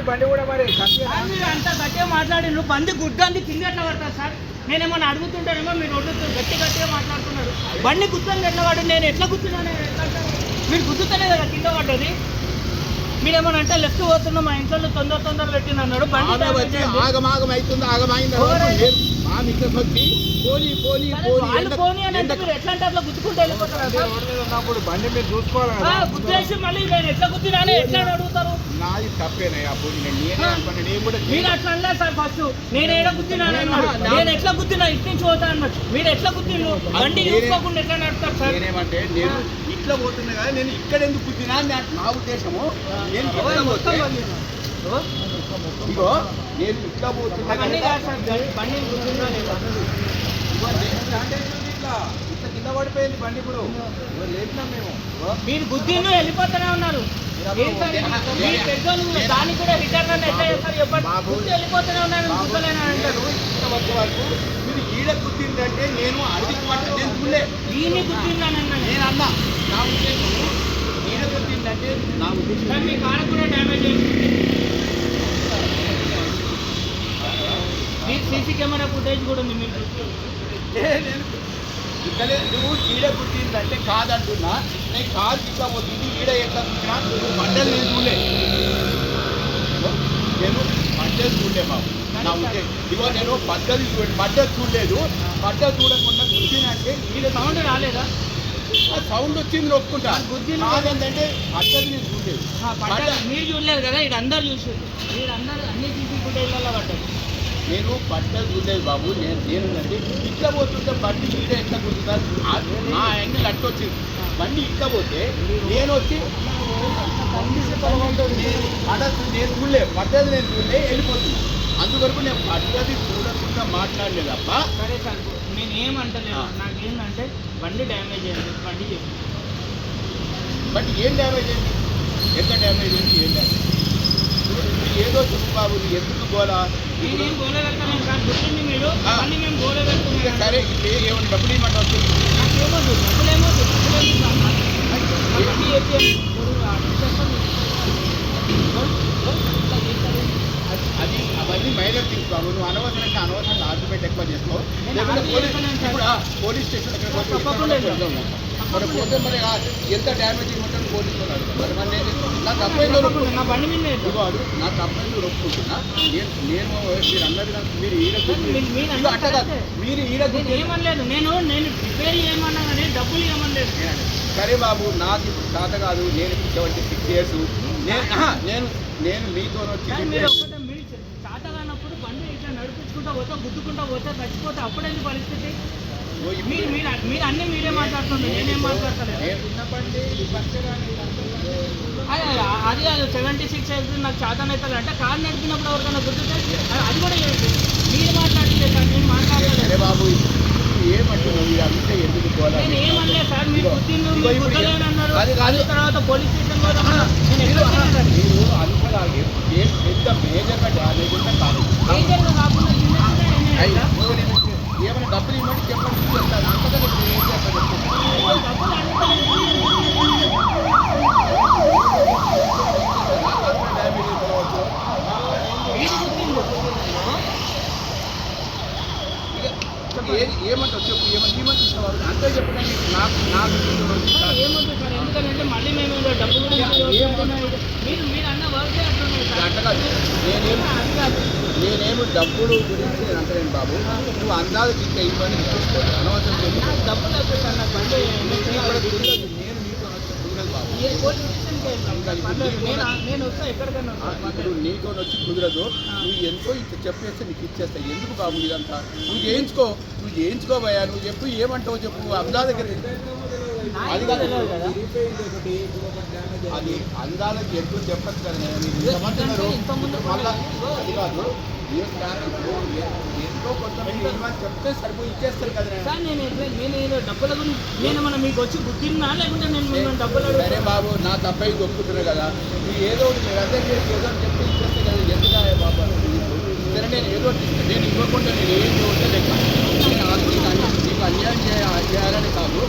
బండి కూడా మరి మీరు అంత గట్టిగా మాట్లాడిన బండి గుడ్డంది కింద ఎట్లా పడతారు సార్? నేనేమన్నా అడుగుతుంటానేమో మీరు రోడ్డు గట్టిగా మాట్లాడుతున్నారు. బండి గుర్తుంది ఎట్లా పడ్డది? నేను ఎట్లా గుర్తున్నాను? మీరు గుర్తుతనే కదా కింద పడ్డది. మీరేమన్నా అంటే లెఫ్ట్ పోతున్నా మా ఇంట్లో తొందర పెట్టిన అన్నాడు. బండి ఆగమాగం అవుతుంది. ఆగమైంది పోనీ అని అంటే మీరు ఎట్లా అంటే అట్లా గుర్తుకుంటే వెళ్ళిపోతారు. బండి మీరు చూసుకోవాలి. గుర్తేసి మళ్ళీ నేను ఎట్లా గుర్తినానే ఎట్లా అడుగుతారు? నాది తప్పేనా మీరు అట్లా అనలేదు సార్. ఫస్ట్ నేను ఏడ గుర్తినాను అన్నాడు. నేను ఎట్లా గుర్తినా ఇటు నుంచి పోతా అన్నాడు. మీరు ఎట్లా గుర్తిను? బండి చూసుకోకుండా ఎట్లా నడుపుతారు సార్? నేనేమంటే నేను ఇట్లా పోతున్నా కదా, నేను ఇక్కడ ఎందుకు గుర్తినా అని నా ఉద్దేశము. నేను ఇగో నేను ఇట్లా పోతున్నా బండి గుర్తుందా లేదా? ఇట్లా కింద పడిపోయింది బండి. ఇప్పుడు లేపినాం మేము. మీరు గుద్దిను వెళ్ళిపోతూనే ఉన్నారు. పెద్దోళ్ళు దానికి కూడా రిటర్న్ అని ఎట్లా చేస్తారు చెప్పండి? గుర్తు వెళ్ళిపోతూనే ఉన్నాను గుర్తలేనా అంటారు. మీరు ఈడ గుర్తిందంటే నేను అడిగి నేను చూడలే. ఈయన గుర్తిందానన్నా నేను అన్నా. నా ఉద్దేశం ఈడ గుర్తిందంటే నా ఉద్దేశం మీ కాడ కూడా డ్యామేజ్ అయింది. మీకు సీసీ కెమెరా ఫుటేజ్ కూడా ఉంది. మీరు నేను ఇక్కడ నువ్వు ఈడ గుర్తిందంటే కాదంటున్నా. నేను కాదు ఇట్లా పోతుంది. ఈడ ఎట్లా గుర్తినా నువ్వు బట్టలు నేను చూడలే. నేను బట్టలు చూడలే బాబు. నా ఉద్దేశం ఇగో నేను బట్టలు చూడలేదు. బట్టలు చూడకుండా గుర్తినంటే ఈడ సౌండ్ రాలేదా? సౌండ్ వచ్చింది ఒప్పుకుంటా. కాదంటే బట్టలు నేను చూడలేదు. మీరు చూడలేదు కదా, ఇక్కడ అందరు చూసారు. మీరు అందరు అన్ని సీసీ ఫుటేజ్లలో పడ్డారు. నేను బట్టలు చూడలేదు బాబు. నేను అంటే ఇట్లా పోతుంటే బండి ఈడ ఎట్లా కుదురుతారు? నా యాంగిల్ అట్టు వచ్చింది. బండి ఇట్లా పోతే నేను వచ్చి నేను చూడలే. పద్ధతి నేను చూడలే, వెళ్ళిపోతున్నా. అందువరకు నేను పద్ధతి చూడకుండా మాట్లాడలేదు తప్ప. సరే సార్, నేను ఏమంటలేదు. నాకేంటంటే బండి డ్యామేజ్ అయింది. బండి చెప్పి బట్ ఏం డ్యామేజ్ అయింది? ఎంత డ్యామేజ్ అయింది? ఏం డ్యామేజ్? ఏదో చెప్పు బాబు. ఎందుకు గోలా? నేనేం గోల పెడతాను సార్. గుర్తుంది మీరు మళ్ళీ మేము గోల పెడుతున్నాం. సరే ఏమన్నా డబ్బులు ఇవ్వమంటే వస్తుంది. నాకేమో డబ్బులేమో అది అవన్నీ మైనర్ థింగ్స్ బాబు. నువ్వు అనవసరంగా ఆర్గ్యుమెంట్ ఎక్కువ చేసుకో. పోలీస్ స్టేషన్ మరి పోతే మరి ఎంత డ్యామేజింగ్ ఉంటుంది పోలీసులు అడుగుతారు. మరి నా తప్పైందో ఇవ్వడు. నా తప్పైందో ఒప్పుకుంటున్నా. నేను మీరు అన్నది మీరు ఏమనలేదు. నేను రిపేర్ ఏమన్నా కానీ డబ్బులు ఏమనలేదు. సరే బాబు, నాకు తాత కాదు. నేను 76 years. నేను మీతో మీరు ఒకటే మీరు తాత కానప్పుడు బండి ఇట్లా నడిపించుకుంటా పోతే గుద్దుకుంటా పోతే చచ్చిపోతే అప్పుడేంటి పరిస్థితి? మీరు అన్నీ మీరే మాట్లాడుతుండే, నేనేం మాట్లాడతలేదు. అది కాదు 76 అయితే నాకు చేతన అవుతుంది అంటే కారు నడిపినప్పుడు ఎవరికైనా గుర్తుంటే అది కూడా చేయండి. మీరు మాట్లాడితే సార్, నేను మాట్లాడలేదు బాబు. ఏమంటున్నావు? అంటే ఎందుకు నేను ఏమనలేదు సార్. మీరు గుర్తింపు అన్నారు. అది తర్వాత పోలీస్ స్టేషన్ కూడా మీరు అనుకోలాగే పెద్ద మేజర్గా డ్యామేజ్ ఉంటే కాదు. మేజర్గా కాకుండా ఏమైనా డబ్బులు ఇవ్వమంటే చెప్పండి. చెప్తాను. అంతగా ఏం చేస్తాను? డ్యామేజ్ అయిపోవచ్చు. ఏమంటావు చెప్పు. ఏమంటే ఇష్టవారు అంతే చెప్పండి. నాకు ఏమంటారు సార్? ఎందుకంటే మళ్ళీ మేము డబ్బులు మీరు అన్న వర్క్ అంటకాదు. నేనేమో డబ్బులు గురించి నేను అంటలేను బాబు. నువ్వు అందాలు ఇంకా ఇవన్నీ చూసుకోవాలి. అనవసరం డబ్బులు నేను నీతో కుదరదు బాబు. నేను వస్తా ఎక్కడికైనా. ఇప్పుడు నీతో వచ్చి కుదరదు. నువ్వు ఎంతో ఇట్లా చెప్పేస్తే నీకు ఇచ్చేస్తా. ఎందుకు బాబు ఇదంతా? నువ్వు చేయించుకోబోయా. నువ్వు చెప్పు. ఏమంటావు చెప్పు. అందా దగ్గర అది కాదు. అది అందాలకి ఎక్కువ చెప్పచ్చు కదా. మళ్ళా అది కాదు. ఎంతో కొంతమంది చెప్తే సరిపోయి ఇచ్చేస్తారు కదా. సార్ నేను డబ్బుల గురించి నేను మన మీకు వచ్చి గుర్తిన్నా లేకుంటే నేను డబ్బులు సరే బాబు, నా తప్పై ఒప్పుకుంటున్నారు కదా. నువ్వు ఏదో మీరు అర్థం చేసి ఏదో చెప్పి ఇచ్చేస్తే కదా. ఎందుకు బాబు? సరే నేను ఏదో నేను ఇవ్వకుండా నేను ఏం చూస్తే లెక్క. నీకు అన్యాయం చేయాలని కాదు.